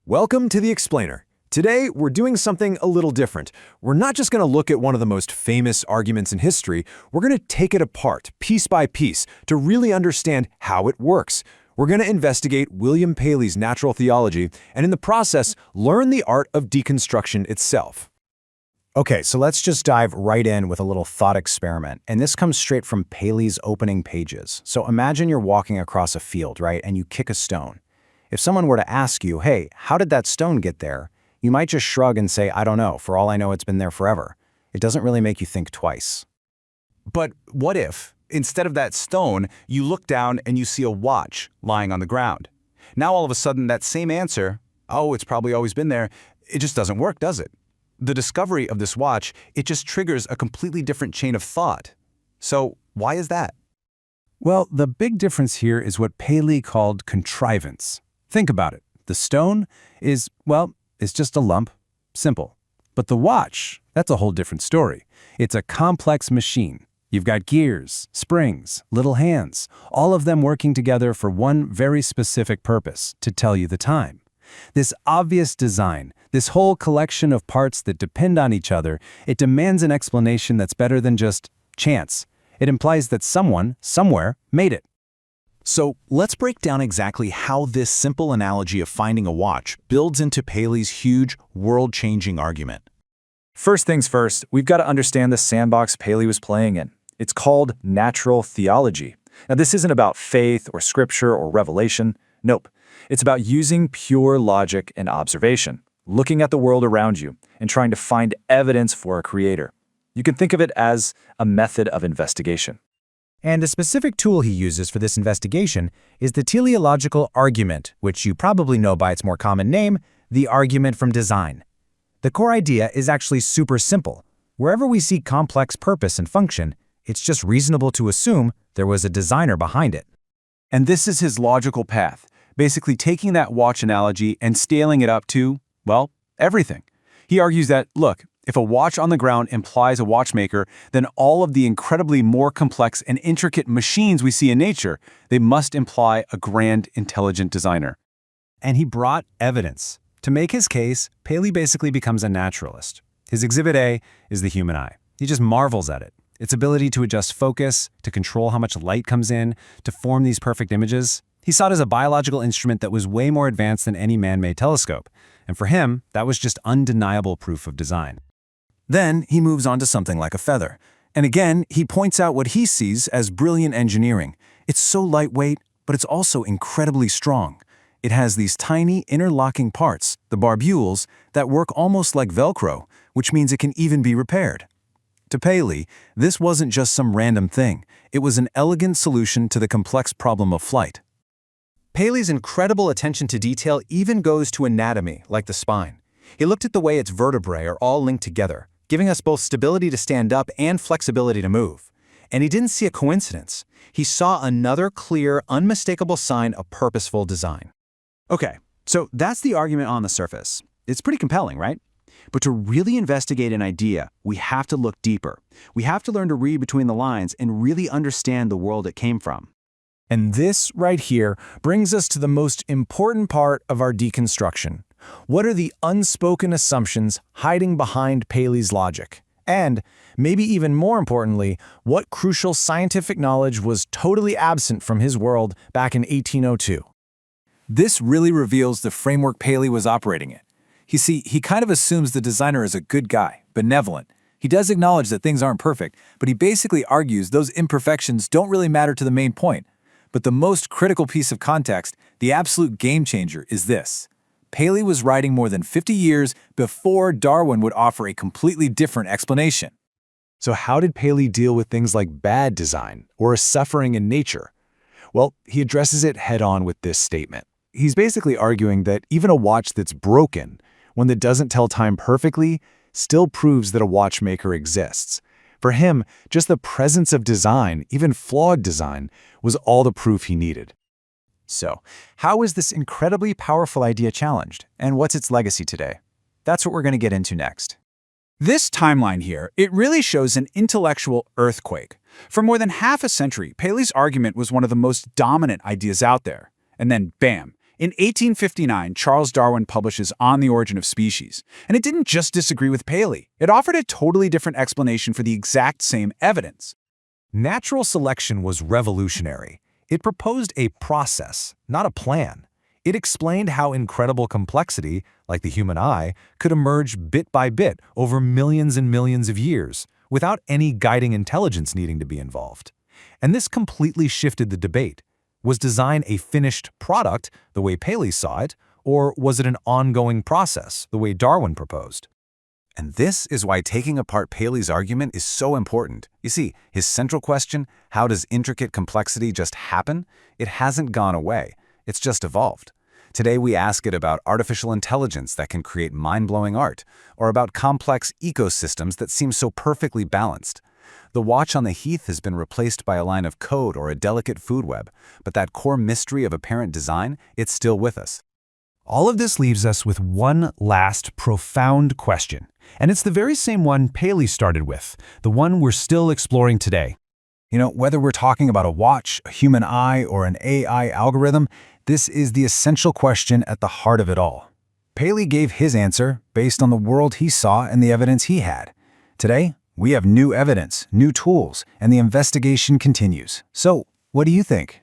Welcome to The Explainer. Today, we're doing something a little different. We're not just going to look at one of the most famous arguments in history, we're going to take it apart, piece by piece, to really understand how it works. We're going to investigate William Paley's natural theology, and in the process, learn the art of deconstruction itself. Okay, so let's just dive right in with a little thought experiment. And this comes straight from Paley's opening pages. So imagine you're walking across a field, right, and you kick a stone. If someone were to ask you, hey, how did that stone get there? You might just shrug and say, I don't know. For all I know, it's been there forever. It doesn't really make you think twice. But what if, instead of that stone, you look down and you see a watch lying on the ground? Now all of a sudden that same answer, oh, it's probably always been there, it just doesn't work, does it? The discovery of this watch, it just triggers a completely different chain of thought. So why is that? Well, the big difference here is what Paley called contrivance. Think about it. The stone is, well, it's just a lump. Simple. But the watch, that's a whole different story. It's a complex machine. You've got gears, springs, little hands, all of them working together for one very specific purpose, to tell you the time. This obvious design, this whole collection of parts that depend on each other, it demands an explanation that's better than just chance. It implies that someone, somewhere, made it. So let's break down exactly how this simple analogy of finding a watch builds into Paley's huge, world-changing argument. First things first, we've got to understand the sandbox Paley was playing in. It's called natural theology. Now, this isn't about faith or scripture or revelation. Nope. It's about using pure logic and observation, looking at the world around you and trying to find evidence for a creator. You can think of it as a method of investigation. And a specific tool he uses for this investigation is the teleological argument, which you probably know by its more common name, the argument from design. The core idea is actually super simple. Wherever we see complex purpose and function, it's just reasonable to assume there was a designer behind it. And this is his logical path, basically taking that watch analogy and scaling it up to, well, everything. He argues that, look, if a watch on the ground implies a watchmaker, then all of the incredibly more complex and intricate machines we see in nature, they must imply a grand, intelligent designer. And he brought evidence. To make his case, Paley basically becomes a naturalist. His exhibit A is the human eye. He just marvels at it. Its ability to adjust focus, to control how much light comes in, to form these perfect images. He saw it as a biological instrument that was way more advanced than any man-made telescope. And for him, that was just undeniable proof of design. Then he moves on to something like a feather. And again, he points out what he sees as brilliant engineering. It's so lightweight, but it's also incredibly strong. It has these tiny interlocking parts, the barbules, that work almost like Velcro, which means it can even be repaired. To Paley, this wasn't just some random thing. It was an elegant solution to the complex problem of flight. Paley's incredible attention to detail even goes to anatomy, like the spine. He looked at the way its vertebrae are all linked together, giving us both stability to stand up and flexibility to move. And he didn't see a coincidence. He saw another clear, unmistakable sign of purposeful design. Okay, so that's the argument on the surface. It's pretty compelling, right? But to really investigate an idea, we have to look deeper. We have to learn to read between the lines and really understand the world it came from. And this right here brings us to the most important part of our deconstruction. What are the unspoken assumptions hiding behind Paley's logic? And, maybe even more importantly, what crucial scientific knowledge was totally absent from his world back in 1802? This really reveals the framework Paley was operating in. You see, he kind of assumes the designer is a good guy, benevolent. He does acknowledge that things aren't perfect, but he basically argues those imperfections don't really matter to the main point. But the most critical piece of context, the absolute game changer, is this. Paley was writing more than 50 years before Darwin would offer a completely different explanation. So how did Paley deal with things like bad design or suffering in nature? Well, he addresses it head-on with this statement. He's basically arguing that even a watch that's broken, one that doesn't tell time perfectly, still proves that a watchmaker exists. For him, just the presence of design, even flawed design, was all the proof he needed. So, how is this incredibly powerful idea challenged, and what's its legacy today? That's what we're going to get into next. This timeline here, it really shows an intellectual earthquake. For more than half a century, Paley's argument was one of the most dominant ideas out there. And then, bam, In 1859, Charles Darwin publishes On the Origin of Species, and it didn't just disagree with Paley. It offered a totally different explanation for the exact same evidence. Natural selection was revolutionary. It proposed a process, not a plan. It explained how incredible complexity, like the human eye, could emerge bit by bit over millions and millions of years, without any guiding intelligence needing to be involved. And this completely shifted the debate. Was design a finished product, the way Paley saw it, or was it an ongoing process, the way Darwin proposed? And this is why taking apart Paley's argument is so important. You see, his central question, how does intricate complexity just happen? It hasn't gone away. It's just evolved. Today we ask it about artificial intelligence that can create mind-blowing art, or about complex ecosystems that seem so perfectly balanced. The watch on the heath has been replaced by a line of code or a delicate food web, but that core mystery of apparent design, it's still with us. All of this leaves us with one last profound question, and it's the very same one Paley started with, the one we're still exploring today. You know, whether we're talking about a watch, a human eye, or an AI algorithm, this is the essential question at the heart of it all. Paley gave his answer based on the world he saw and the evidence he had. Today, we have new evidence, new tools, and the investigation continues. So, what do you think?